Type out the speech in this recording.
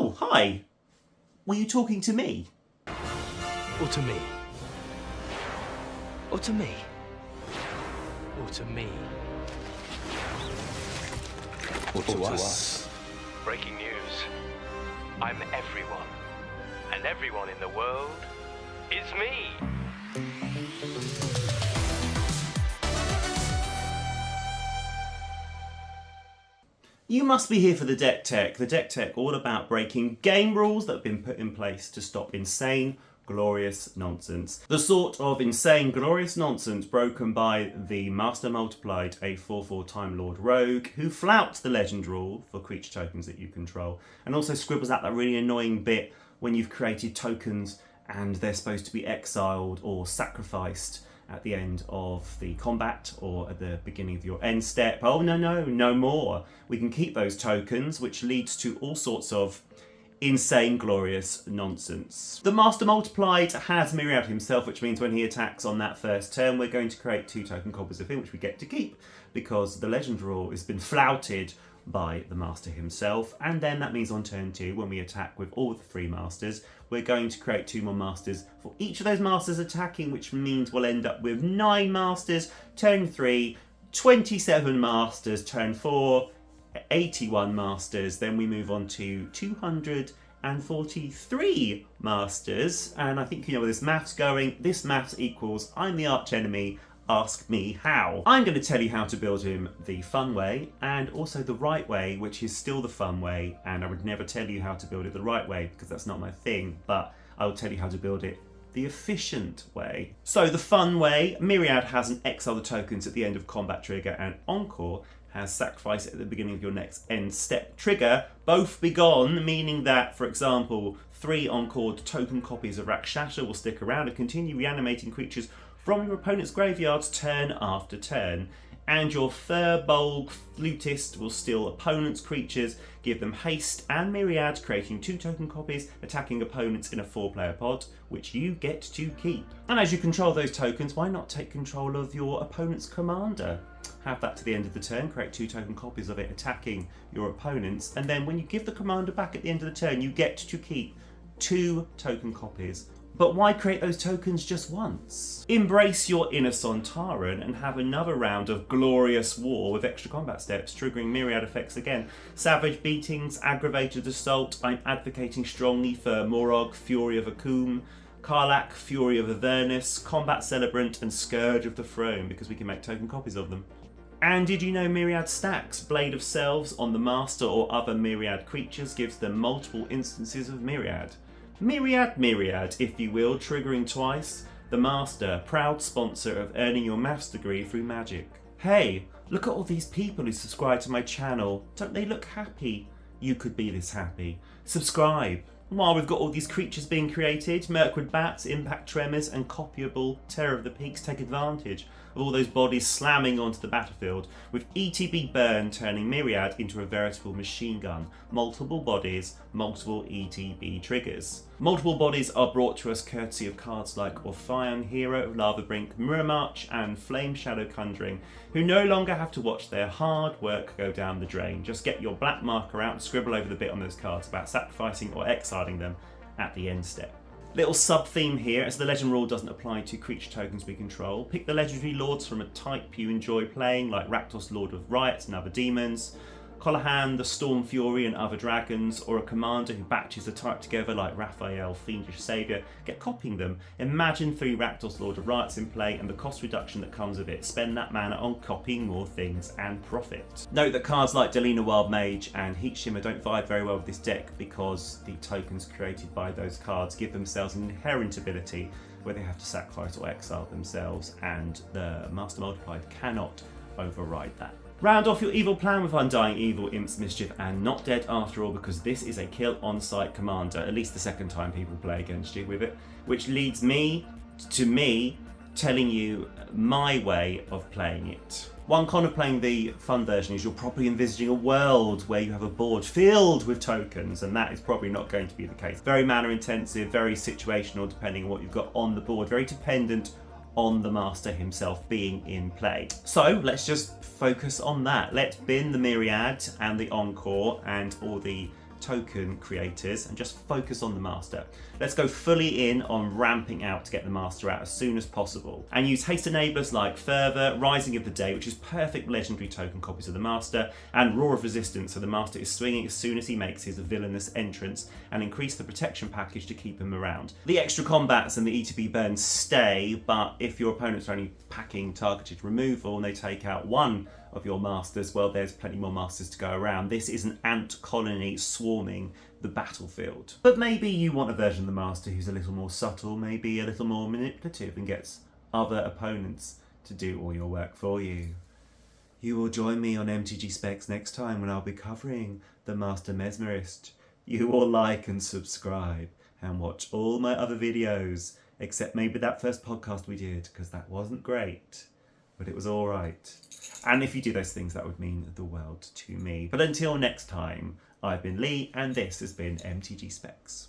Oh, hi. Were you talking to me? Or to me? Or to me? Or to me? Or to us? Breaking news. I'm everyone. And everyone in the world is me. You must be here for the deck tech. The deck tech all about breaking game rules that have been put in place to stop insane, glorious nonsense. The sort of insane, glorious nonsense broken by the Master Multiplied, a 4/4 Time Lord Rogue, who flouts the legend rule for creature tokens that you control, and also scribbles out that really annoying bit when you've created tokens and they're supposed to be exiled or sacrificed at the end of the combat or at the beginning of your end step. Oh no more. We can keep those tokens, which leads to all sorts of insane, glorious nonsense. The Master Multiplied has Myriad himself, which means when he attacks on that first turn, we're going to create 2 token copies of him, which we get to keep because the legend rule has been flouted by the Master himself. And then that means on turn 2, when we attack with all the 3 Masters, we're going to create 2 more Masters for each of those Masters attacking, which means we'll end up with 9 Masters, turn 3, 27 Masters, turn 4, 81 Masters. Then we move on to 243 Masters. And I think you know where this math's going. This maths equals, I'm the arch enemy, ask me how. I'm going to tell you how to build him the fun way and also the right way, which is still the fun way, and I would never tell you how to build it the right way because that's not my thing, but I will tell you how to build it the efficient way. So the fun way, Myriad has an exile the tokens at the end of combat trigger, and Encore has sacrifice at the beginning of your next end step trigger. Both be gone, meaning that, for example, 3 Encored token copies of Rakshasa will stick around and continue reanimating creatures from your opponent's graveyards turn after turn, and your Furbolg Flutist will steal opponent's creatures, give them haste and Myriad, creating 2 token copies, attacking opponents in a 4-player pod, which you get to keep. And as you control those tokens, why not take control of your opponent's commander? Have that to the end of the turn, create 2 token copies of it attacking your opponents, and then when you give the commander back at the end of the turn, you get to keep 2 token copies. But why create those tokens just once? Embrace your inner Sontaran and have another round of glorious war with extra combat steps, triggering Myriad effects again. Savage Beatings, Aggravated Assault. I'm advocating strongly for Morog, Fury of Akum, Karlak, Fury of Avernus, Combat Celebrant, and Scourge of the Throne, because we can make token copies of them. And did you know Myriad stacks Blade of Selves on the Master or other Myriad creatures gives them multiple instances of Myriad? Myriad, if you will, triggering twice. The Master, proud sponsor of earning your maths degree through magic. Hey, look at all these people who subscribe to my channel. Don't they look happy? You could be this happy. Subscribe. While we've got all ththese creatures being created, Mirkwood Bats, Impact Tremors, and copyable Terror of the Peaks take advantage of all those bodies slamming onto the battlefield, with ETB Burn turning Myriad into a veritable machine gun. Multiple bodies, multiple ETB triggers. Multiple bodies are brought to us courtesy of cards like Orpheon, Hero of Lavabrink, Mirror March, and Flame Shadow Conjuring, who no longer have to watch their hard work go down the drain. Just get your black marker out and scribble over the bit on those cards about sacrificing or exiling them at the end step. Little sub-theme here, as the legend rule doesn't apply to creature tokens we control. Pick the legendary lords from a type you enjoy playing, like Rakdos, Lord of Riots and other demons, Colohan, the Storm Fury and other dragons, or a commander who batches the type together like Raphael, Fiendish Saviour. Get copying them. Imagine 3 Rakdos, Lord of Riots in play and the cost reduction that comes with it. Spend that mana on copying more things and profit. Note that cards like Delina Wild Mage and Heat Shimmer don't vibe very well with this deck because the tokens created by those cards give themselves an inherent ability where they have to sacrifice or exile themselves, and the Master Multiplied cannot override that. Round off your evil plan with Undying Evil, Imps Mischief, and Not Dead After All, because this is a kill on-site commander, at least the second time people play against you with it, which leads me to me telling you my way of playing it. One con of playing the fun version is you're probably envisaging a world where you have a board filled with tokens, and that is probably not going to be the case. Very mana intensive, very situational depending on what you've got on the board, very dependent on the Master himself being in play. So let's just focus on that. Let's bin the Myriad and the Encore and all the token creators and just focus on the master. Let's go fully in on ramping out to get the master out as soon as possible. And use haste enablers like Fervor, Rising of the Day, which is perfect legendary token copies of the master, and Roar of Resistance, so the master is swinging as soon as he makes his villainous entrance, and increase the protection package to keep him around. The extra combats and the ETB burns stay, but if your opponents are only packing targeted removal and they take out one of your masters, well, there's plenty more masters to go around. This is an ant colony swarming the battlefield. But maybe you want a version of the master who's a little more subtle, maybe a little more manipulative, and gets other opponents to do all your work for you. You will join me on MTG Specs next time when I'll be covering the Master Mesmerist. You will like and subscribe and watch all my other videos, except maybe that first podcast we did, because that wasn't great, but it was all right. And if you do those things, that would mean the world to me. But until next time, I've been Lee, and this has been MTG Specs.